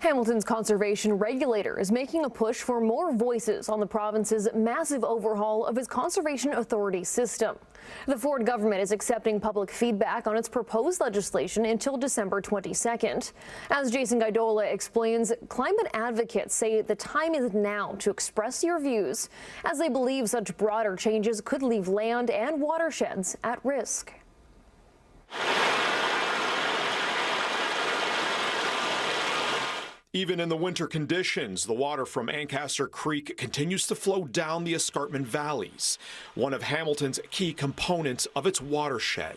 Hamilton's conservation regulator is making a push for more voices on the province's massive overhaul of its conservation authority system. The Ford government is accepting public feedback on its proposed legislation until December 22nd. As Jason Guidola explains, climate advocates say the time is now to express your views, as they believe such broader changes could leave land and watersheds at risk. Even in the winter conditions, the water from Ancaster Creek continues to flow down the escarpment valleys, one of Hamilton's key components of its watershed.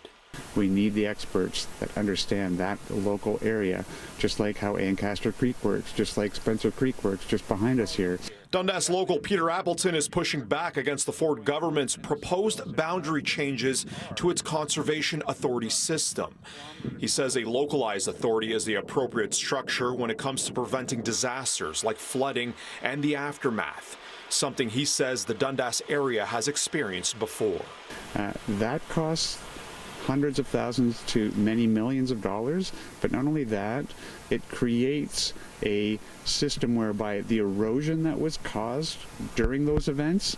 We need the experts that understand that local area, just like how Ancaster Creek works, just like Spencer Creek works just behind us here. Dundas local Peter Appleton is pushing back against the Ford government's proposed boundary changes to its conservation authority system. He says a localized authority is the appropriate structure when it comes to preventing disasters like flooding and the aftermath, something he says the Dundas area has experienced before. That costs hundreds of thousands to many millions of dollars, but not only that, it creates a system whereby the erosion that was caused during those events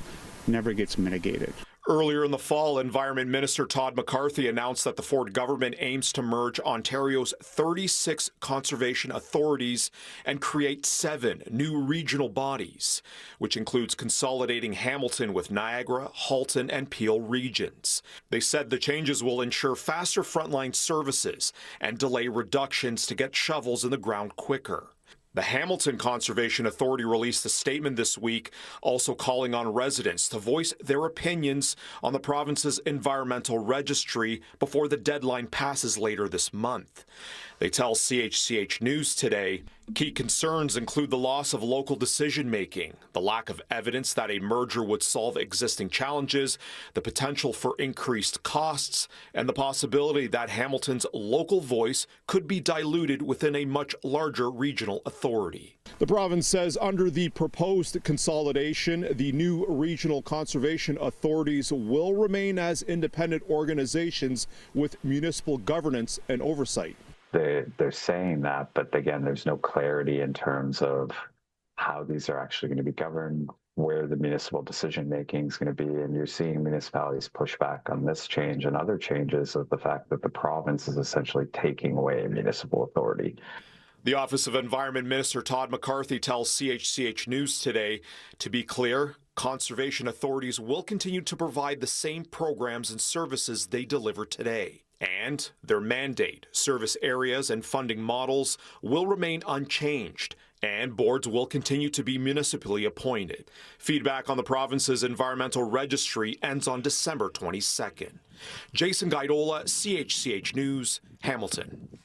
never gets mitigated. Earlier in the fall, Environment Minister Todd McCarthy announced that the Ford government aims to merge Ontario's 36 conservation authorities and create 7 new regional bodies, which includes consolidating Hamilton with Niagara, Halton, and Peel regions. They said the changes will ensure faster frontline services and delay reductions to get shovels in the ground quicker. The Hamilton Conservation Authority released a statement this week, also calling on residents to voice their opinions on the province's environmental registry before the deadline passes later this month. They tell CHCH News today, key concerns include the loss of local decision-making, the lack of evidence that a merger would solve existing challenges, the potential for increased costs, and the possibility that Hamilton's local voice could be diluted within a much larger regional authority. The province says under the proposed consolidation, the new regional conservation authorities will remain as independent organizations with municipal governance and oversight. They're saying that, but again, there's no clarity in terms of how these are actually going to be governed, where the municipal decision making is going to be, and you're seeing municipalities push back on this change and other changes of the fact that the province is essentially taking away municipal authority. The Office of Environment Minister Todd McCarthy tells CHCH News today, to be clear, conservation authorities will continue to provide the same programs and services they deliver today. And their mandate, service areas, and funding models will remain unchanged, and boards will continue to be municipally appointed. Feedback on the province's environmental registry ends on December 22nd. Jason Guidola, CHCH News, Hamilton.